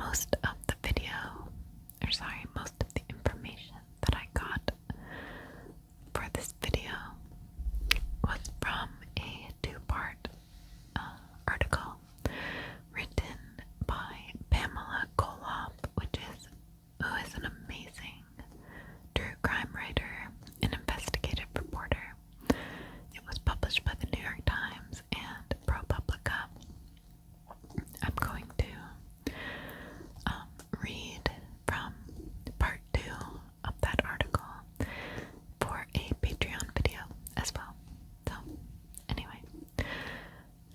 most of the information that I got for this video was from a two-part article written by Pamela Koloff, who is an amazing true crime writer and investigative reporter. It was published by the New York Times and ProPublica. I'm going to read from part 2 of that article for a Patreon video as well. So, anyway,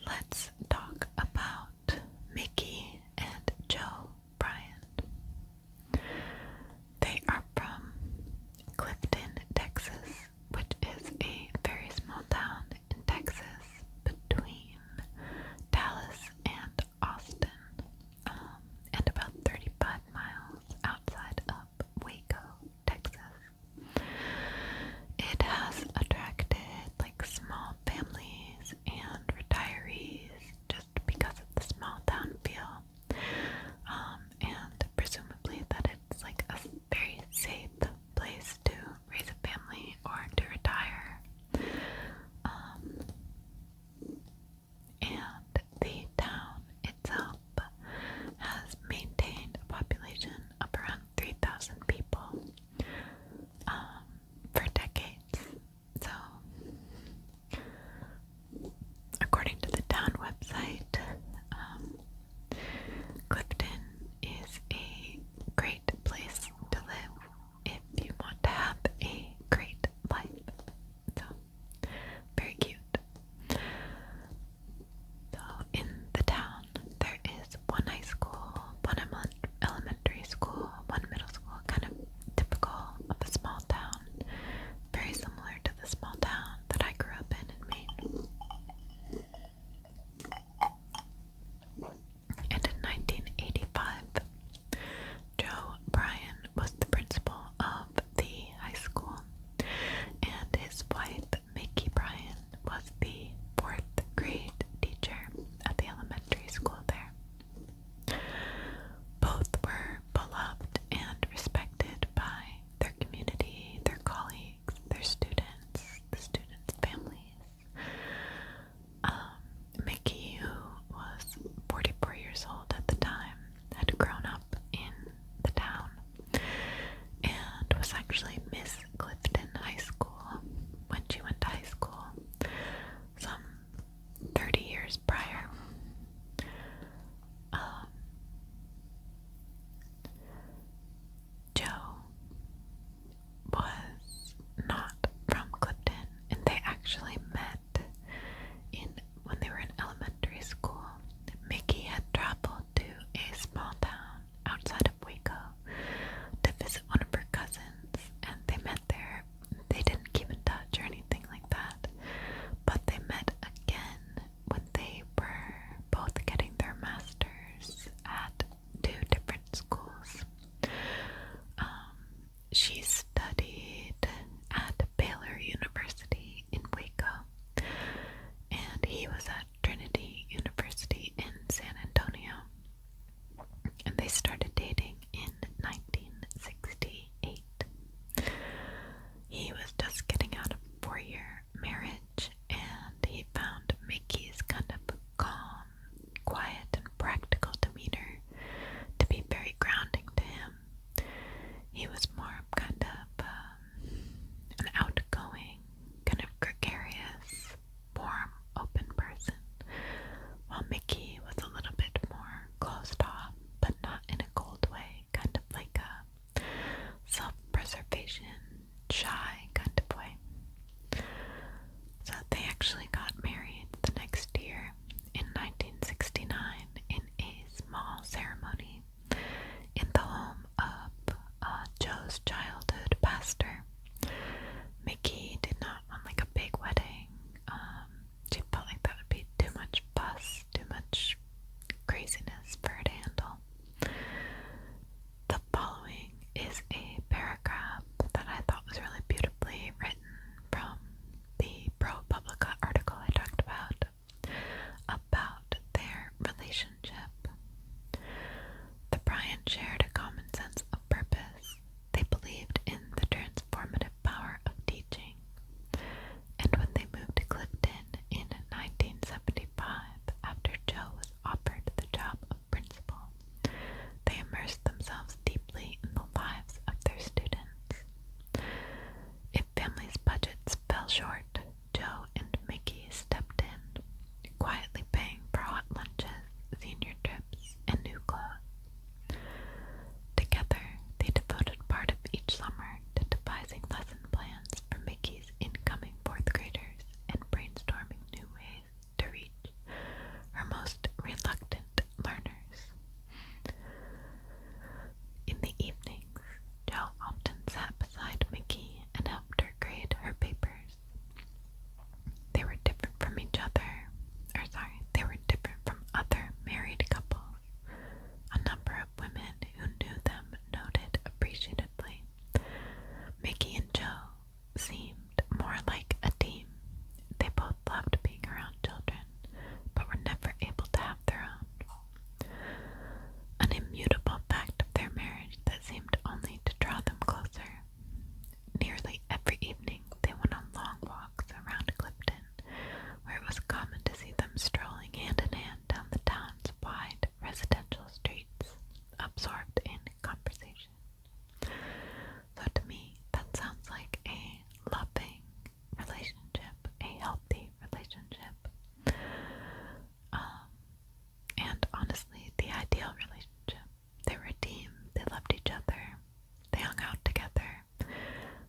let's talk about Mickey and Joe Bryan. They are from Clifton, Texas, which is a very small town in Texas between Dallas and Austin, and about 35 miles outside of Waco, Texas. It has attracted small families and retirees just because of the small town feel, and presumably that it's a very safe place to raise a family or to retire. And the town itself has maintained a population of around 3,000 people for decades. So, according to the town website, Clifton is a great place to live if you want to have a great life. So, very cute. So, in the town, there is one high school, one elementary school, one middle school, kind of typical of a small town, very similar to the small town that I grew up in Maine. And in 1985, Joe Bryan was the principal of the high school, and his wife, Mickey Bryan, was the 4th grade teacher at the elementary school there. Both were beloved and respected by their community, their colleagues, their students, the students' families. Mickey, who was 44 years old at the time, had grown up in the town and was actually Miss Clifton High School when she went to high school some 30 years prior. Joe was not from Clifton, and they actually met when they were in elementary school. Mickey had traveled to a small town outside of Waco to visit one of her cousins, and they met there. They didn't keep in touch or anything like that, but they met again when they were both getting their masters at 2 different schools. She studied at Baylor University in Waco, and he was at Trinity University in San Antonio, and they started dating in 1968. He was just getting out of a 4-year marriage, and he found Mickey's kind of calm, quiet, and practical demeanor to be very grounding to him. He was more kind of an outgoing, kind of gregarious, warm, open person, while Mickey was a little bit more closed off, but not in a and shared a common sense of purpose. They believed in the transformative power of teaching. And when they moved to Clifton in 1975, after Joe was offered the job of principal, they immersed themselves deeply in the lives of their students. If families' budgets fell short, Joe and Mickey stepped in, quietly paying for hot lunches, senior trips, and new clothes. Together, they devoted part of each summer to devising lesson plans for Mickey's incoming fourth graders and brainstorming new ways to reach her most reluctant learners. In the evenings, Jo often sat beside Mickey and helped her grade her papers. They were different from they were different from other married couples. A number of women who knew them noted appreciatively. Mickey and Jo seemed more like a team. They both loved being around children, but were never able to have their own. An immutable fact of their marriage that seemed only to draw them closer. Nearly every evening they went on long walks around Clifton, where it was common to see them strolling hand in hand down the town's wide residential streets, absorbed in conversation. So to me, that sounds like a loving relationship, a healthy relationship, and honestly, the ideal relationship. They were a team, they loved each other, they hung out together,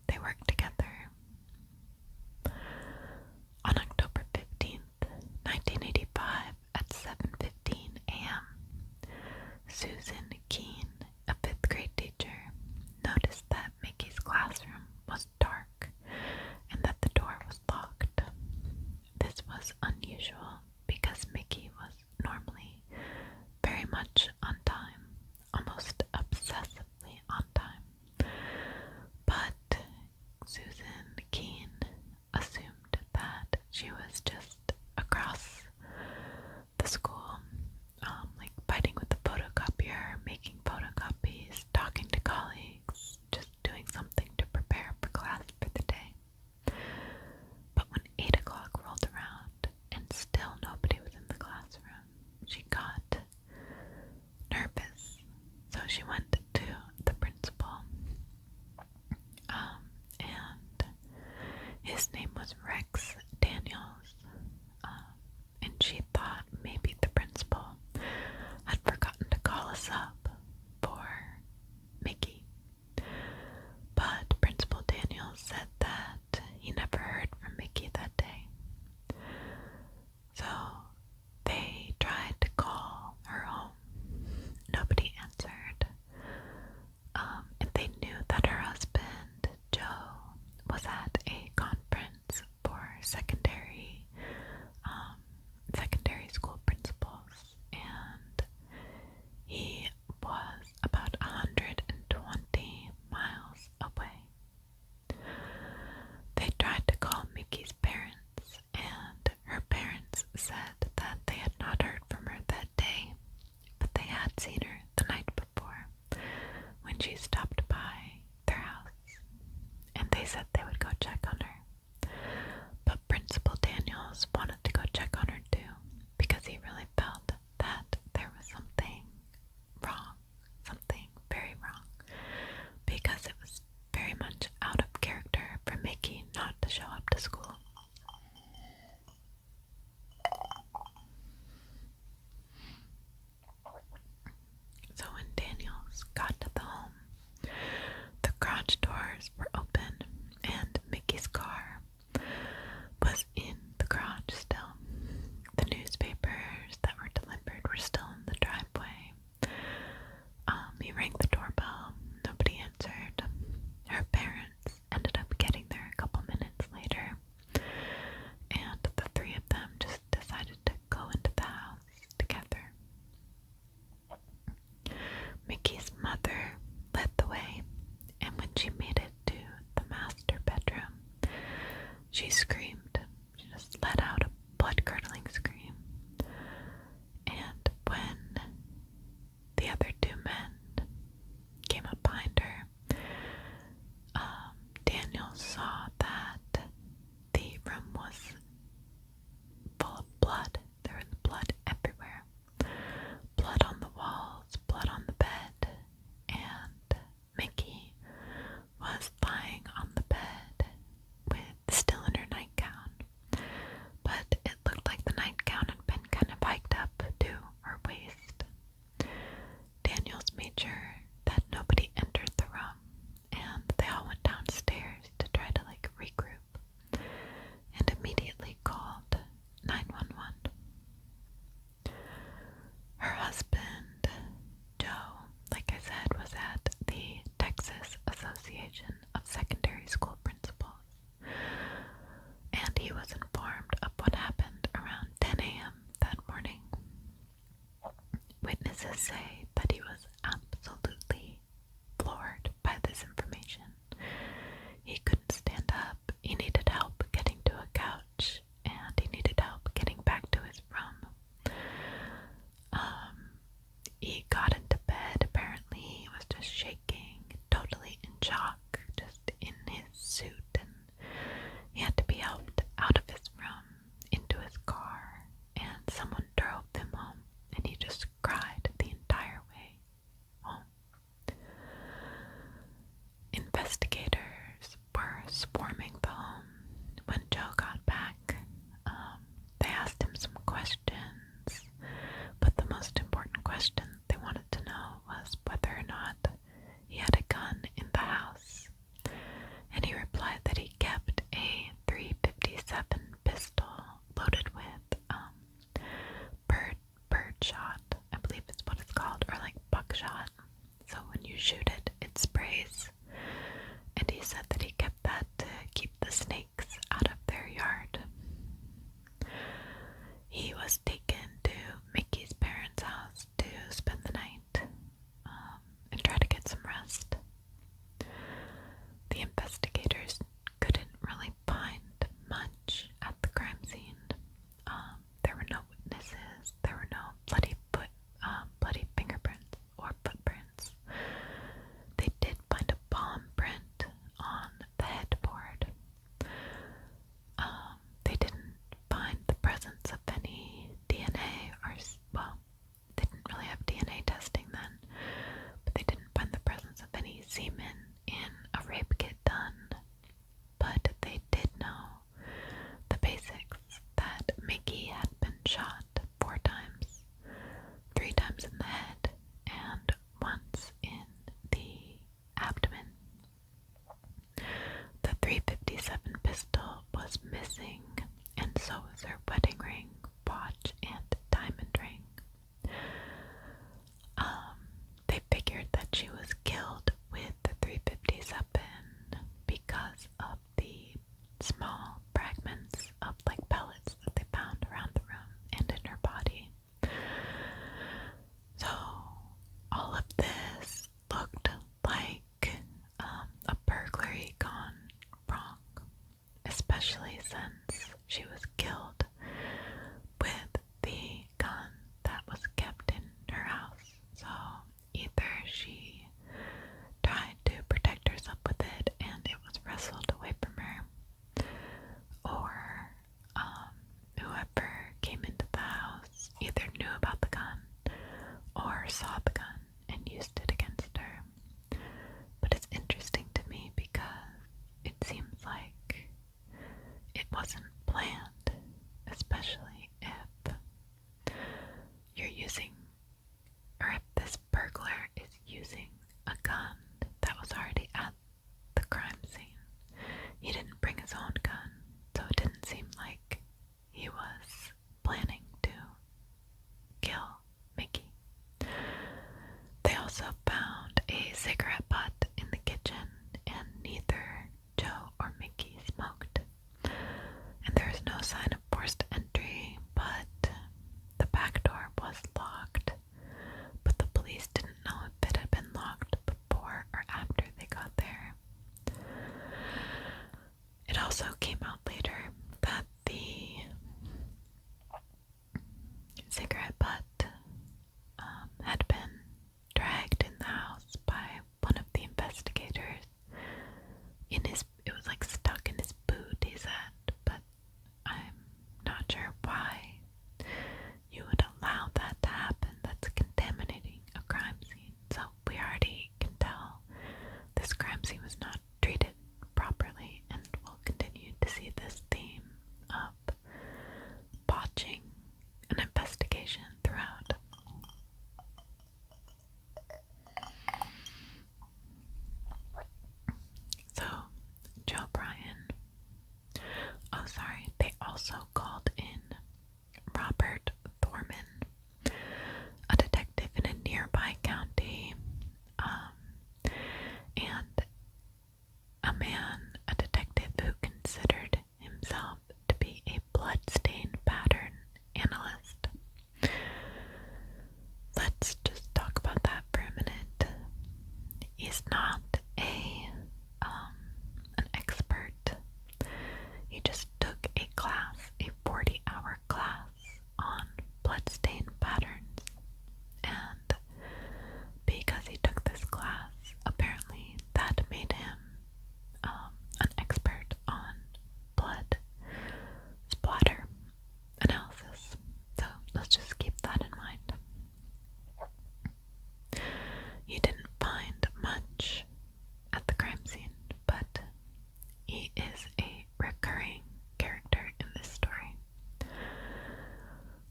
they worked together. On October 15th, 1985, at 7:15 a.m., Susan Keene, a fifth grade teacher, noticed that Mickey's classroom was dark and that the door was locked. This was unusual because Mickey was normally very much on time, almost obsessively on time. But Susan Keene assumed that she was just across the school, like fighting with the photocopier, making photocopies, talking to colleagues, just doing something to prepare for class for the day. But when 8 o'clock rolled around and still nobody was in the classroom, she got nervous. So she went to the principal, and his name was Rex Daniels, and she thought maybe the principal had forgotten to call us up for Mickey. But Principal Daniels said that he never heard from Mickey that day. So they tried to call her home. Nobody answered. And they knew that her husband, Joe, was at a conference for secondary school principals, and he was about 120 miles away. They tried to call Mickey's parents, and her parents said that they had not heard from her that day, but they had seen her the night before when she stopped by their house, and they said they would go check on her. But Principal Daniels wanted to go check on her too, because he really felt that there was something wrong, something very wrong, because it was very much out of character for Mickey not to show up to school. So when Daniels got to the home, the garage doors were open and Mickey's car was in the garage still. The newspapers that were delivered were still in the driveway. He rang the doorbell. Nobody answered. Her parents ended up getting there a couple minutes later, and the three of them just decided to go into the house together. Mickey's mother led the way, and when she made it to the master bedroom, she screamed. She just let out a blood-curdling scream. And when the other two men Association of Secondary School Principals, and he was informed of what happened around 10 a.m. that morning. Witnesses say that he was absolutely floored by this information. He couldn't stand up, he needed help getting to a couch, and he needed help getting back to his room. He got into bed, apparently he was just shaking, totally in shock, just in his suit, and he had to be helped out of his room, into his car, and someone drove him home, and he just cried the entire way home. Investigators were swarming the home when Joe got back. They asked him some questions, but the most important question they wanted to know was whether or not he had a gun in the house. And he replied that he kept a .357 pistol loaded with bird shot, I believe is what it's called, or like buckshot. So when you shoot it, it sprays. And he said that he kept that to keep the snakes out of their yard. He was taken to Mickey's parents' house to spend the night and try to get some rest. The investigators couldn't really find much at the crime scene. There were no witnesses. There were no bloody fingerprints or footprints. They did find a palm print on the headboard. They didn't find the presence of any DNA they didn't really have DNA testing then, but they didn't find the presence of any semen in a rape kit done. But they did know the basics, that Mickey had been shot 4 times, 3 times in the head and once in the abdomen. The .357 pistol was missing, and so was her wedding ring, watch, and diamond ring. They figured that she was killed with the .357 because of the small fragments of like pellets that they found around the room and in her body. So all of this looked like a burglary gone wrong, especially since she was killed with the gun that was kept in her house. So either she tried to protect herself with it and it was wrestled away from her, or whoever came into the house either knew about the gun or saw the gun and used it against her. But it's interesting to me because it seems like it wasn't planned, especially if you're using, or if this burglar is using a gun that was already at the crime scene. He didn't bring his own gun, so it didn't seem like he was planning to kill Mickey. They also found a cigarette butt in the kitchen, and neither Joe or Mickey smoked. And there is no sign of forced entry, but the back door was locked. But the police didn't know if it had been locked before or after they got there. It also came out later that the cigarette butt had been dragged in the house by one of he's not an expert. He just took a class, a 40-hour class on bloodstain patterns, and because he took this class, apparently that made him an expert on blood splatter analysis. So let's just keep that in mind. He didn't find much at the crime scene, but he is a recurring character in this story.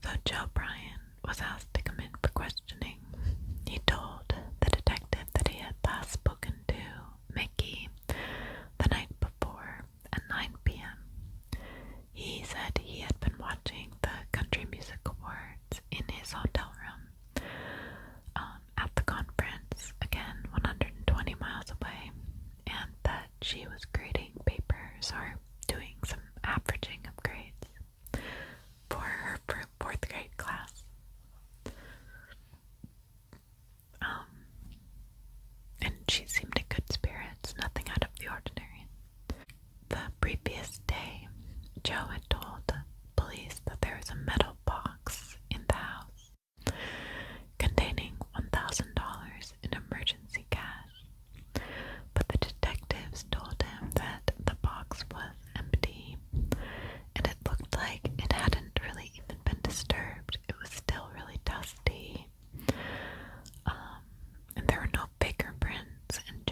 So Joe Bryan was asked to come in for questioning. He told the detective that he had last spoken to Mickey the night before at 9 p.m. He said he had been watching the Country Music Awards in his hotel room at the conference, again 120 miles away, and that she was grading papers or doing some averaging of grades for her fourth grade class. And she seemed in good spirits, nothing out of the ordinary. The previous day, Joe had told police that there was a metal box in the house containing $1,000 in emergency cash, but the detectives told him that the box was empty, and it looked like it hadn't really even been disturbed. It was still really dusty, and there were no fingerprints, and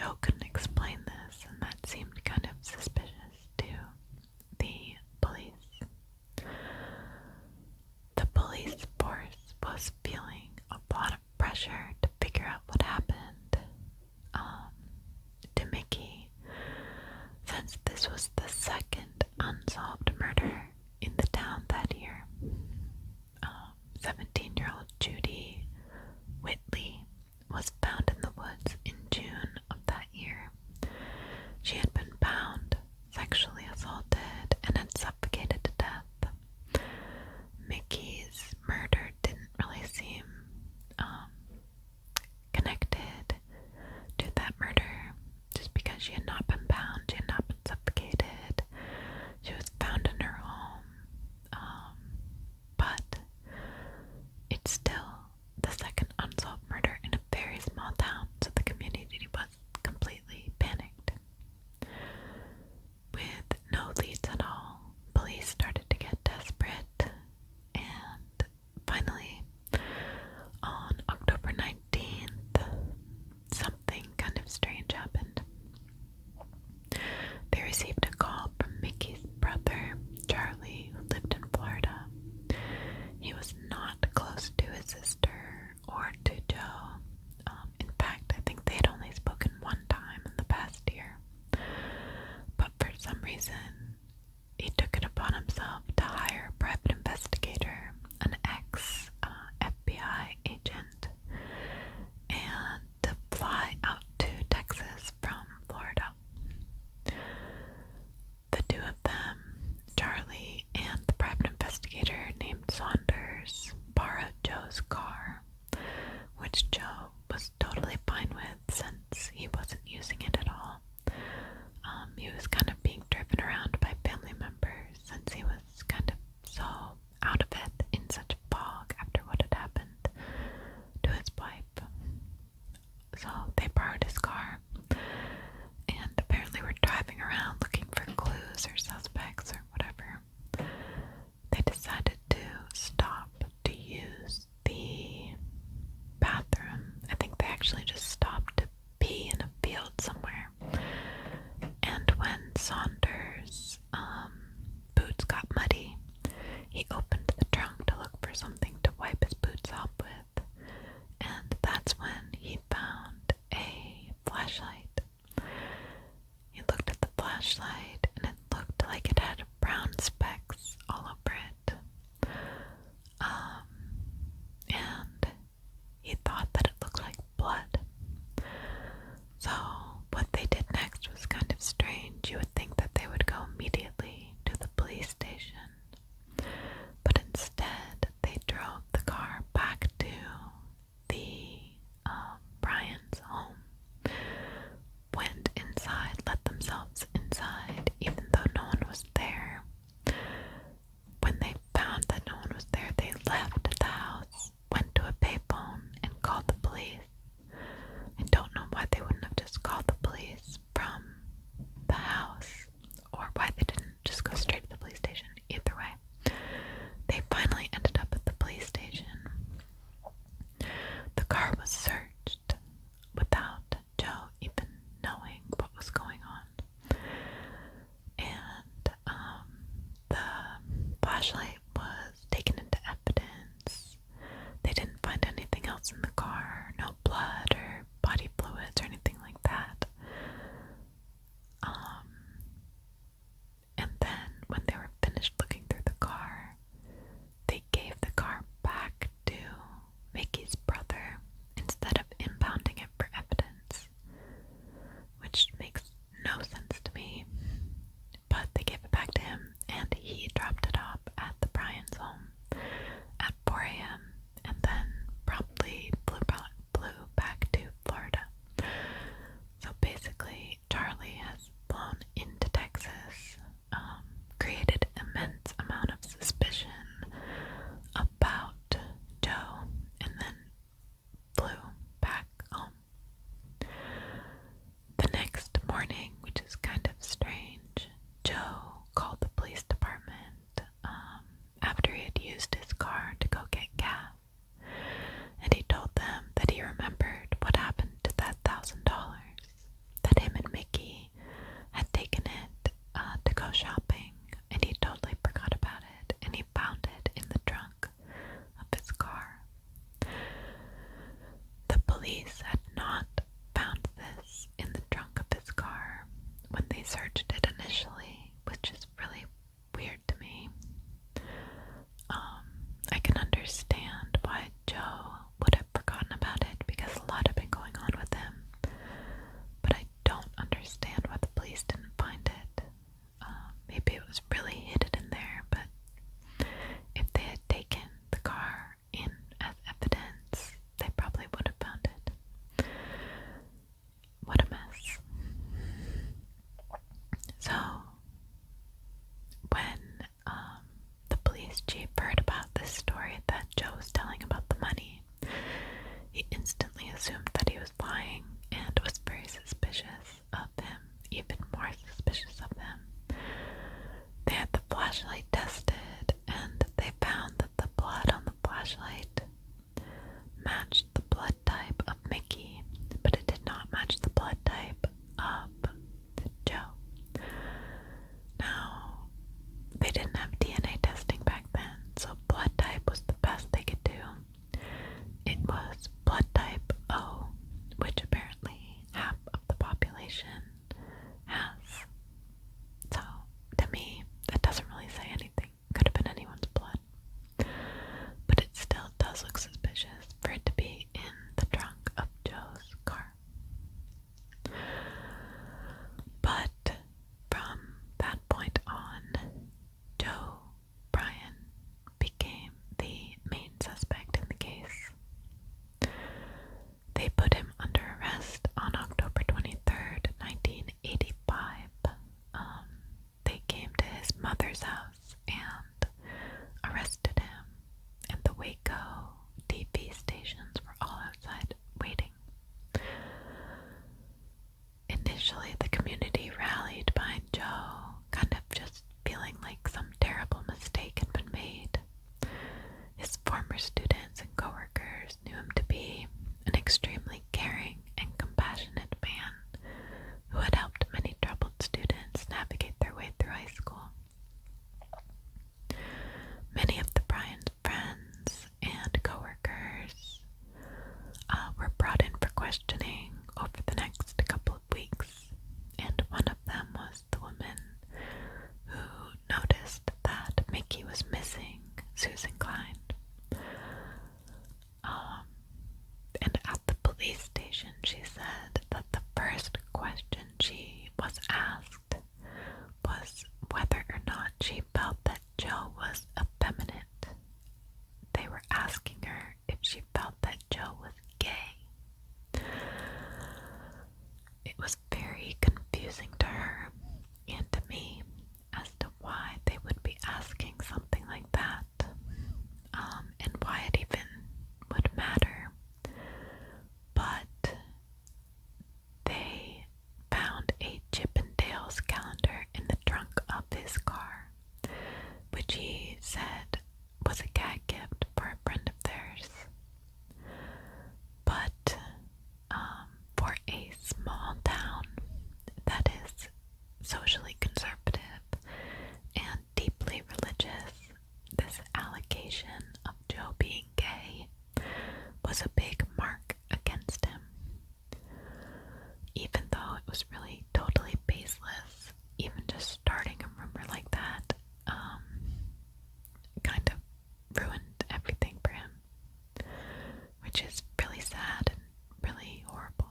Eventually, the community rallied behind Joe, kind of just feeling like some terrible mistake had been made. His former students and coworkers knew him to be an extremely caring and compassionate man who had helped many troubled students navigate their way through high school. Many of the Bryan's friends and coworkers were brought in for questioning over the next couple of weeks, and one of them was the woman who noticed that Mickey was missing, Susan Klein. And at the police station, she said that the first question she was asked was whether or not she felt that Joe was effeminate. They were asking her if she felt that Joe was gay. It was very confusing to her and to me as to why they would be asking something like that, and why it even would matter. But they found a Chippendales calendar in the trunk of his car, which he said was a gag gift for a friend of theirs. But for a small town that is socially conservative and deeply religious, this allegation of Joe being gay was a big mark against him. Even though it was really totally baseless, even just starting a rumor like that kind of ruined everything for him, which is really sad and really horrible.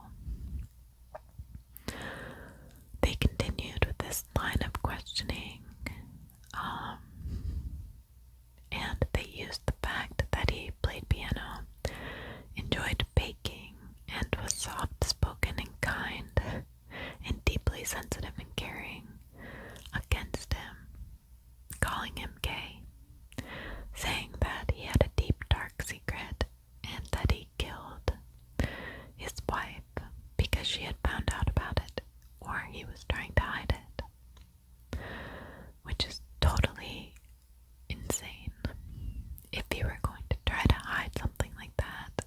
They continued with this line of questioning, and they used the fact that he played piano, enjoyed baking, and was soft-spoken and kind, and deeply sensitive and caring against him, calling him gay, saying that he had a deep dark secret and that he killed his wife because she had found out about it, or he was trying to hide it, which is totally insane. If he were going to try to hide something like that,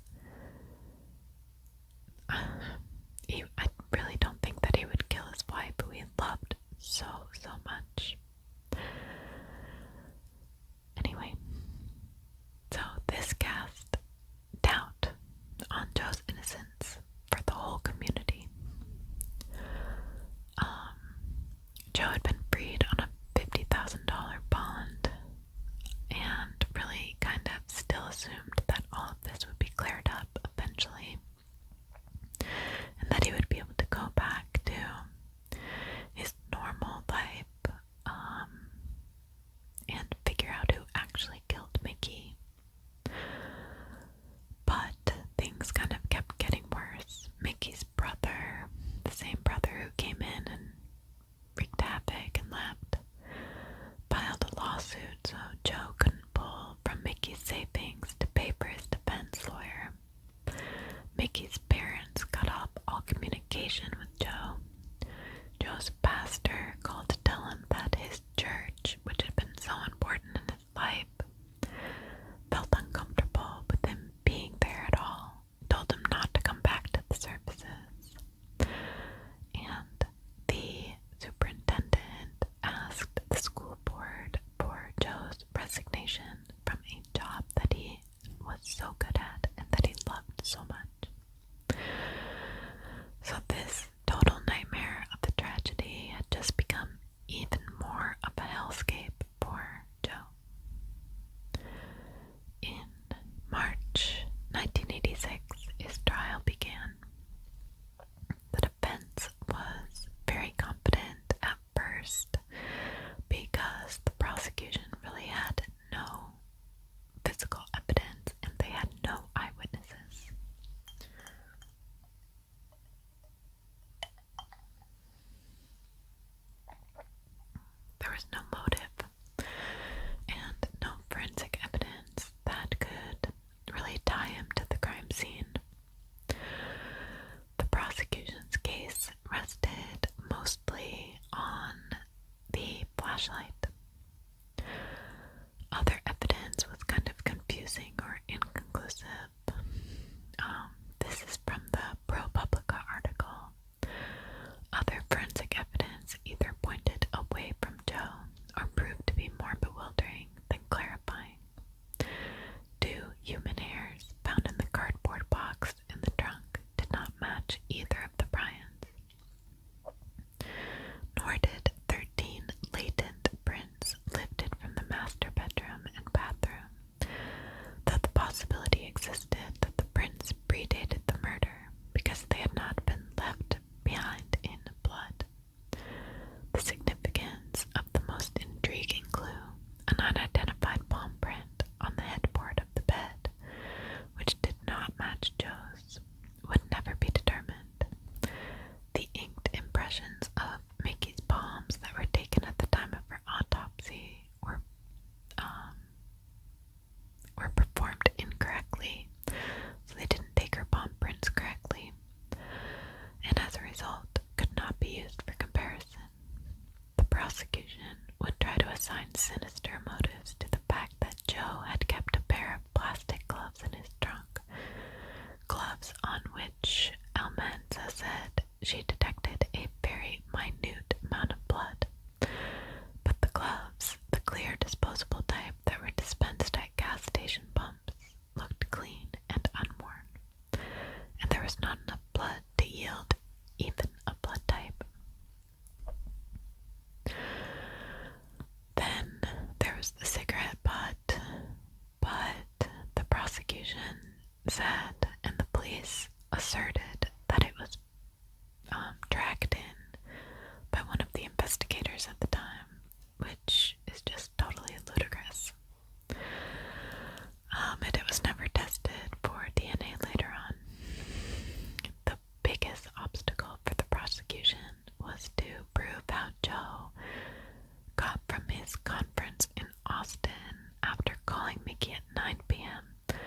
I really don't think that he would kill his wife, who he assigned sinister motives to the fact that Joe had kept a pair of plastic gloves in his trunk, gloves on which Almanza said she detected a very minute amount of blood. But the gloves, the clear disposable type that were dispensed at gas station pumps, looked clean and unworn, and there was not enough blood to yield even a blood type. Then there was the cigarette butt, but the prosecution said and the police asserted that it was dragged in by one of the investigators at the time, which is just totally ludicrous. And it was never tested for DNA later on. The biggest obstacle for the prosecution was to prove how Joe got from his conference in Austin after calling Mickey at 9 p.m.,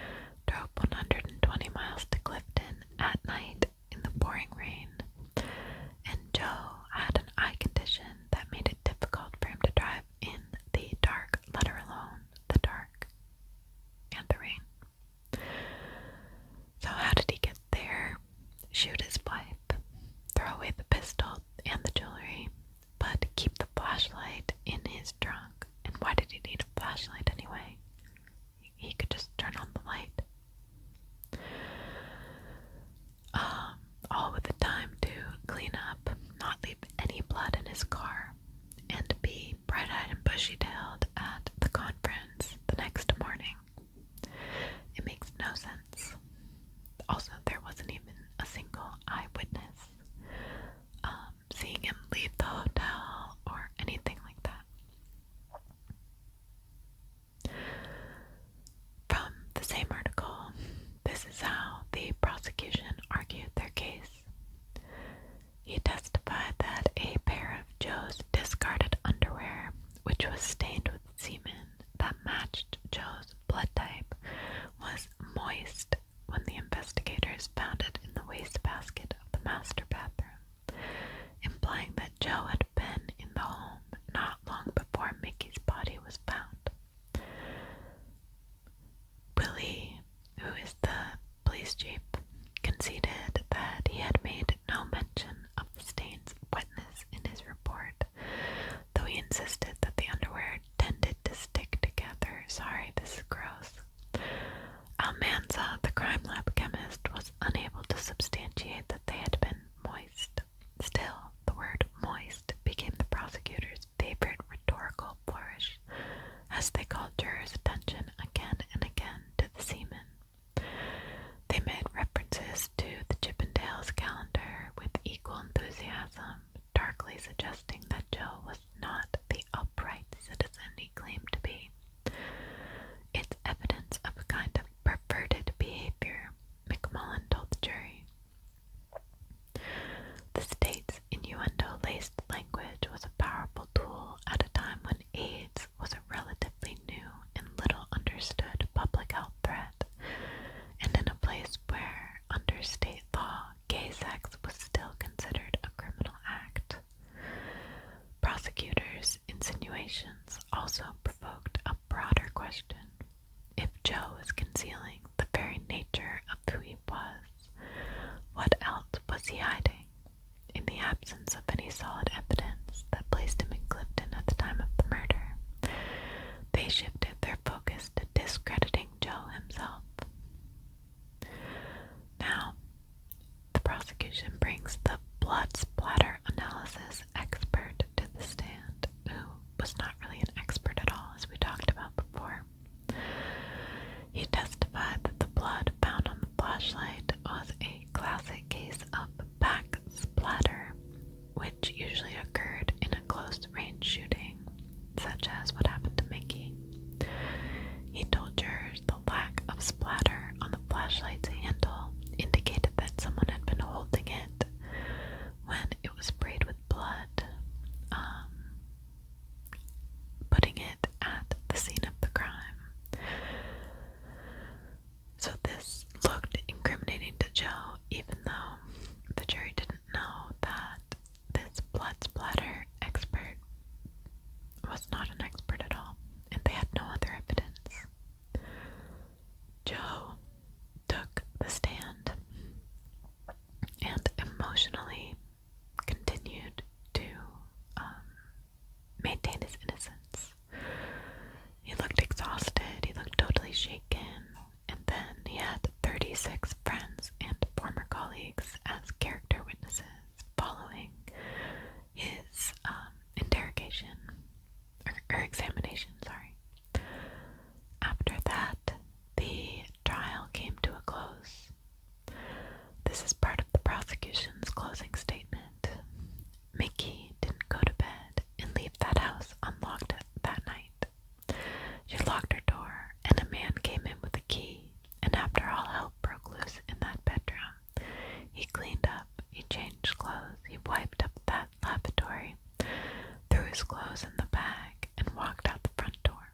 drove 120 miles to Clifton at night in the pouring rain, and Joe had an eye condition that made it difficult for him to drive in the dark, let alone the dark and the rain. So how did he get there? Shoot his wife, throw away the pistol and the jewelry, but keep the flashlight in his trunk. And why did he need a flashlight anyway? He could just turn on the light. All with the time to clean up, not leave any blood in his car, and be bright-eyed and bushy-tailed at the conference the next morning. It makes no sense. Also, there wasn't even a single eyewitness seeing him leave the hotel or anything like that. From the same article, this is how the prosecution argued their case. He testified that a pair of Joe's discarded underwear, which was stained with semen that matched Joe's blood type, was moist when the investigators found it in the wastebasket of the master bathroom, implying that Joe had been in the home not long before Mickey's body was found. Willie, who is the police chief, conceded that he had made no mention of the stain's wetness in his report, though he insisted that the underwear tended to stick together. Sorry, this is gross. Almanza, the crime lab chemist, was unable to substantiate that they had been moist. Still, the word moist became the prosecutor's favorite rhetorical flourish, as they called jurors' attention again and again to the semen. They made references to the Chippendales calendar with equal enthusiasm, darkly suggesting that Joe was not the upright citizen he claimed to be. It's evidence of a kind of perverted behavior, McMullen told the jury. The state's innuendo-laced language was a powerful tool at a time when AIDS was a relatively new and little understood public health threat, and in a place where, under state law, gay sex was still considered a criminal act. Prosecutors' insinuations also provoked a broader question. If Joe was concealing the very nature of who he was, what else was he hiding? In the absence of any solid evidence that placed him in Clifton at the time of the murder, they shifted their focus to discrediting Joe himself. Now, the prosecution brings the blood splatter analysis expert to the stand, who was not really an expert at all, as we talked about before. He testified that the blood found on the flashlight was a classic case of back splatter, wiped up that lavatory, threw his clothes in the bag, and walked out the front door.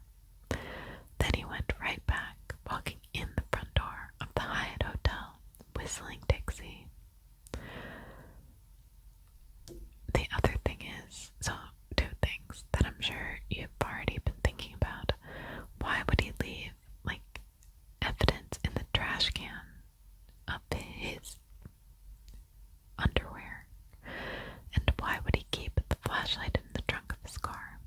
Then he went right back, walking in the front door of the Hyatt Hotel, whistling Dixie. The other thing is, so two things that I'm sure you've already been thinking about. Why would he leave, like, evidence in the trash can of his underwear? And why would he keep the flashlight in the trunk of his car?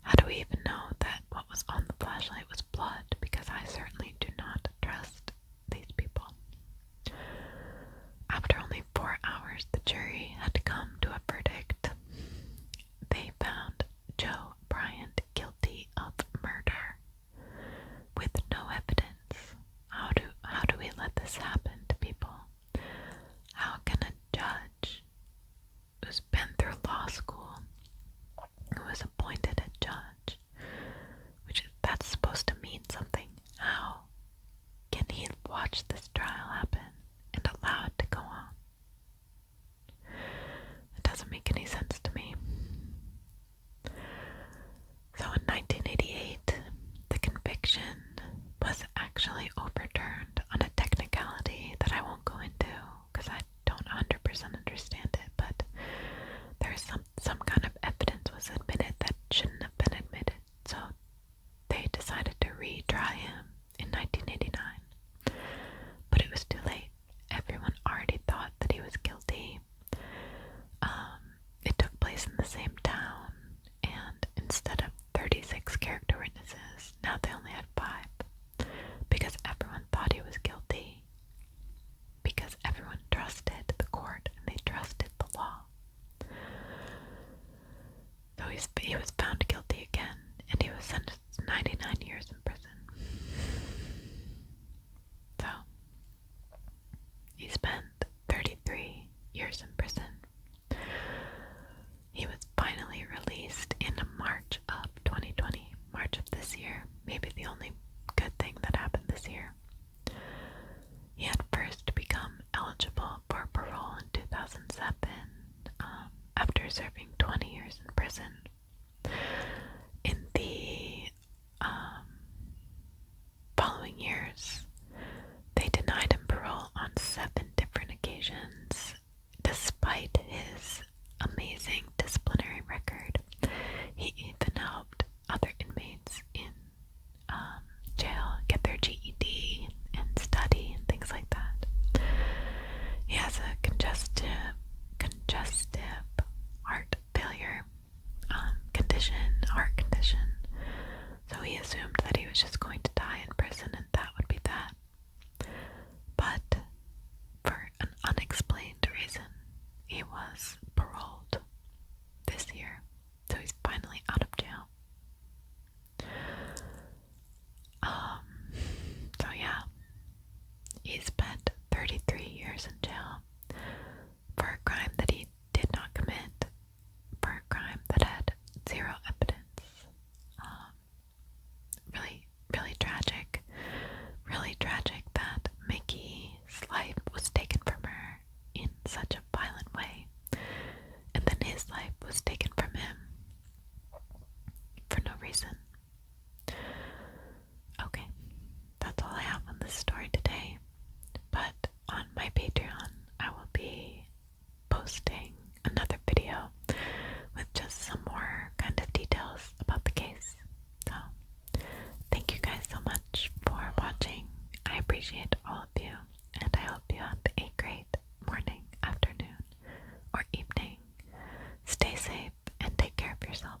How do we even know that what was on the flashlight was blood? Because I certainly do not trust these people. After only 4 hours, the jury had to come to a verdict. They found Joe Bryan guilty of murder with no evidence. How do we let this happen to people? How can a judge who's been through law school, who was appointed a judge, that's supposed to mean something, how can he watch this trial happen and allow it to go on? It doesn't make any sense to me. So in 1988, the conviction was actually overturned on a technicality that I won't go into because I don't 100% understand it, but there's some kind of evidence was admitted that shouldn't have been admitted, so they decided to retry him in 1989. But it was too late. Everyone already thought that he was guilty. It took place in the same town, and instead of 36 character witnesses, now they only had 5, because everyone thought he was guilty, because everyone trusted the court and they trusted the law. So he was found guilty again, and he was sentenced to 99 years in prison. So he spent 33 years in prison. He was finally released in March of 2020, March of this year, maybe the only good thing that happened this year. He had first become eligible for parole in 2007, after serving 20 years in prison. In the following years, they denied him parole on 7 different occasions, despite his amazing disciplinary record. He even helped other inmates in jail get their GED and study and things like that. He has a congestive heart failure heart condition. So he assumed that he was just going to die in prison and that would be that. But for an unexplained reason, he was paroled this year. So he's finally out of jail. So yeah, he spent 33 years in jail for a crime that he did not commit, for a crime that had 0 evidence. Really tragic. Really tragic that Mickey's life was taken from her in such a violent way, and then his life was taken from him for no reason. Okay, that's all I have on this story today, but on my Patreon I will be posting another video with just some more kind of details about the case. So, thank you guys so much for watching. I appreciate all of you, and I hope you have a great morning, afternoon, or evening. Stay safe and take care of yourself.